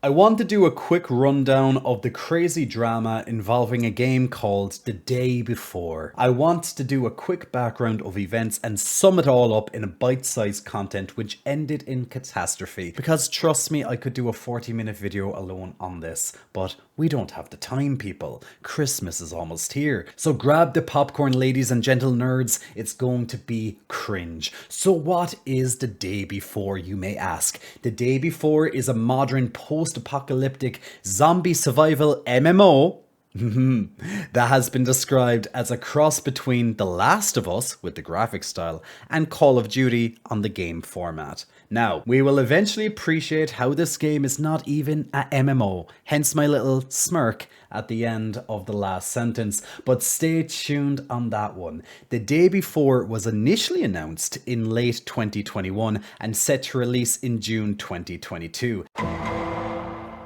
I want to do a quick rundown of the crazy drama involving a game called The Day Before. I want to do a quick background of events and sum it all up in a bite-sized content which ended in catastrophe. Because trust me, I could do a 40-minute video alone on this, but we don't have the time, people. Christmas is almost here. So grab the popcorn, ladies and gentle nerds. It's going to be cringe. So what is The Day Before, you may ask? The Day Before is a modern post-apocalyptic zombie survival MMO that has been described as a cross between The Last of Us with the graphic style and Call of Duty on the game format. Now, we will eventually appreciate how this game is not even a MMO, hence my little smirk at the end of the last sentence, but stay tuned on that one. The Day Before was initially announced in late 2021 and set to release in June 2022.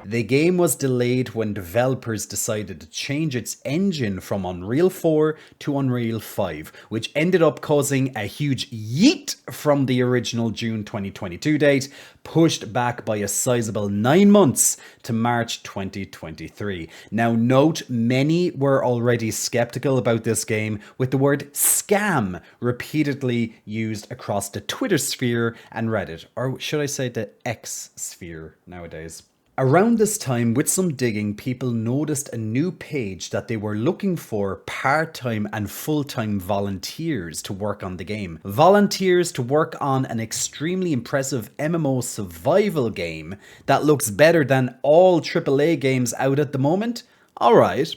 The game was delayed when developers decided to change its engine from Unreal 4 to Unreal 5, which ended up causing a huge yeet from the original June 2022 date, pushed back by a sizable 9 months to March 2023. Now note, many were already skeptical about this game, with the word scam repeatedly used across the Twitter sphere and Reddit, or should I say the X sphere nowadays. Around this time, with some digging, people noticed a new page that they were looking for part-time and full-time volunteers to work on the game. Volunteers to work on an extremely impressive MMO survival game that looks better than all AAA games out at the moment? Alright,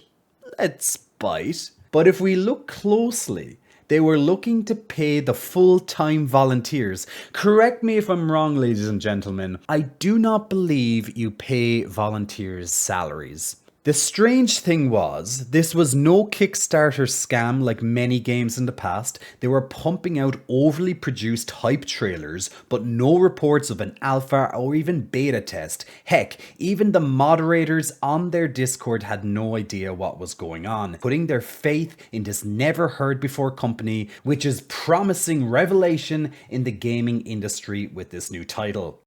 let's bite. But if we look closely, they were looking to pay the full-time volunteers. Correct me if I'm wrong, ladies and gentlemen. I do not believe you pay volunteers salaries. The strange thing was, this was no Kickstarter scam like many games in the past. They were pumping out overly produced hype trailers, but no reports of an alpha or even beta test. Heck, even the moderators on their Discord had no idea what was going on, putting their faith in this never-heard-before company, which is promising revelation in the gaming industry with this new title.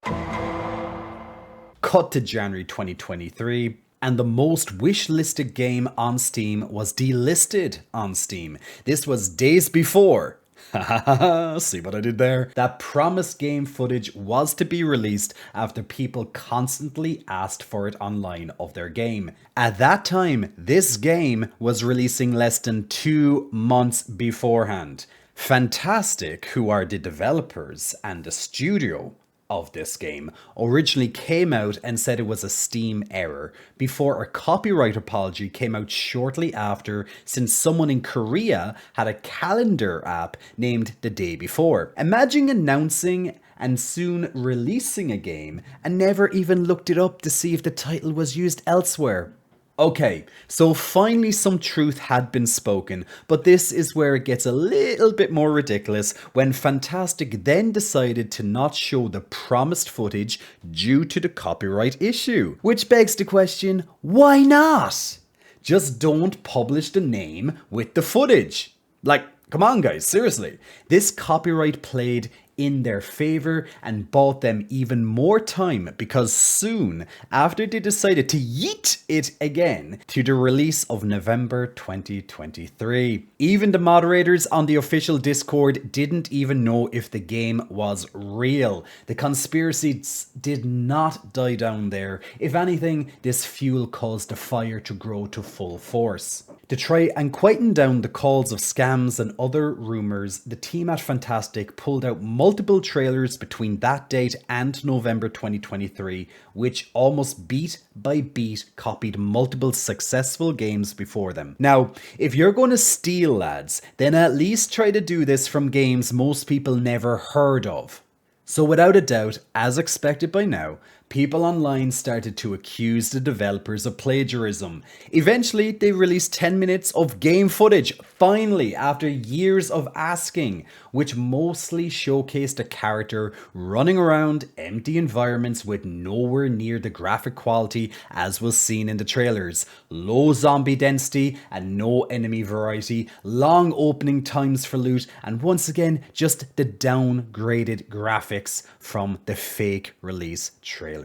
Cut to January 2023. And the most wish-listed game on Steam was delisted on Steam. This was days before. See what I did there? That promised game footage was to be released after people constantly asked for it online of their game. At that time, this game was releasing less than 2 months beforehand. Fantastic, who are the developers and the studio of this game, originally came out and said it was a Steam error, before a copyright apology came out shortly after, since someone in Korea had a calendar app named The Day Before. Imagine announcing and soon releasing a game and never even looked it up to see if the title was used elsewhere. Okay, so finally some truth had been spoken, but this is where it gets a little bit more ridiculous when Fantastic then decided to not show the promised footage due to the copyright issue. Which begs the question, why not? Just don't publish the name with the footage. Like, come on guys, seriously. This copyright played in their favor and bought them even more time, because soon after they decided to yeet it again to the release of November 2023. Even the moderators on the official Discord didn't even know if the game was real. The conspiracies did not die down there. If anything, this fuel caused the fire to grow to full force. To try and quieten down the calls of scams and other rumors, the team at Fantastic pulled out multiple trailers between that date and November 2023, which almost beat by beat copied multiple successful games before them. Now, if you're going to steal, lads, then at least try to do this from games most people never heard of. So without a doubt, as expected by now, people online started to accuse the developers of plagiarism. Eventually, they released 10 minutes of game footage, finally, after years of asking, which mostly showcased a character running around empty environments with nowhere near the graphic quality as was seen in the trailers. Low zombie density and no enemy variety, long opening times for loot, and once again, just the downgraded graphics from the fake release trailers.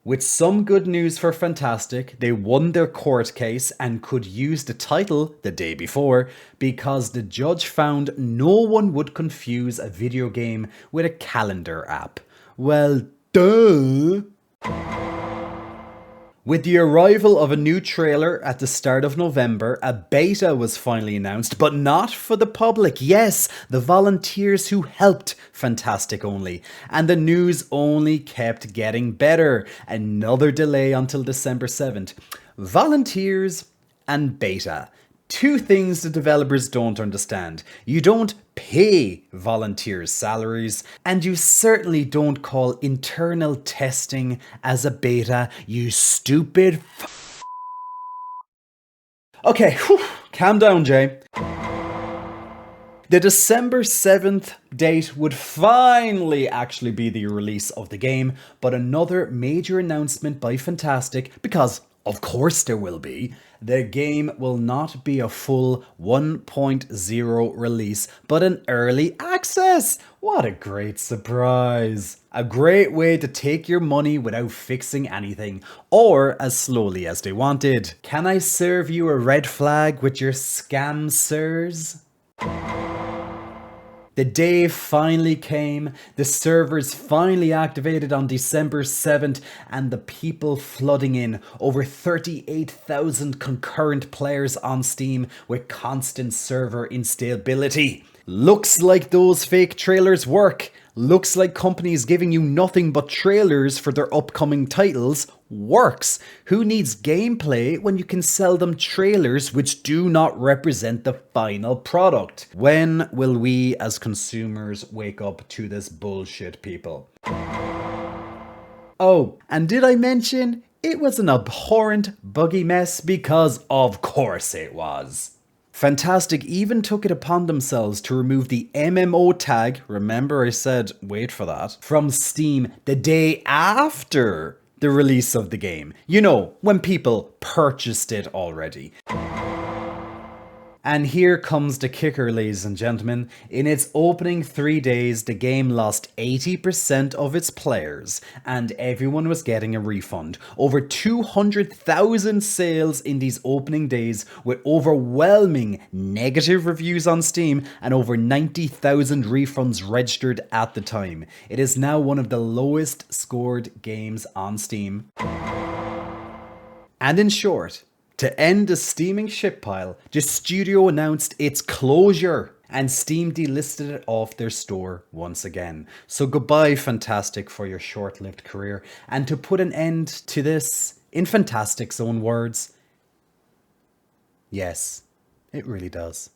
With some good news for Fantastic, they won their court case and could use the title The Day Before because the judge found no one would confuse a video game with a calendar app. Well, duh! With the arrival of a new trailer at the start of November, a beta was finally announced, but not for the public. Yes, the volunteers who helped Fantastic only. And the news only kept getting better. Another delay until December 7th. Volunteers and beta. Two things the developers don't understand. You don't pay volunteers' salaries, and you certainly don't call internal testing as a beta, you stupid Okay, calm down, Jay. The December 7th date would finally actually be the release of the game, but another major announcement by Fantastic, because of course there will be. The game will not be a full 1.0 release, but an early access. What a great surprise. A great way to take your money without fixing anything, or as slowly as they wanted. Can I serve you a red flag with your scam, sirs? The day finally came, the servers finally activated on December 7th, and the people flooding in. Over 38,000 concurrent players on Steam with constant server instability. Looks like those fake trailers work. Looks like companies giving you nothing but trailers for their upcoming titles works. Who needs gameplay when you can sell them trailers which do not represent the final product? When will we as consumers wake up to this bullshit, people? Oh, and did I mention it was an abhorrent, buggy mess? Because of course it was. Fantastic even took it upon themselves to remove the MMO tag, remember I said wait for that, from Steam the day after the release of the game. You know, when people purchased it already. And here comes the kicker, ladies and gentlemen. In its opening 3 days, the game lost 80% of its players, and everyone was getting a refund. Over 200,000 sales in these opening days, with overwhelming negative reviews on Steam, and over 90,000 refunds registered at the time. It is now one of the lowest scored games on Steam. And in short, to end the steaming shit pile, the studio announced its closure and Steam delisted it off their store once again. So goodbye, Fantastic, for your short-lived career. And to put an end to this, in Fantastic's own words, yes, it really does.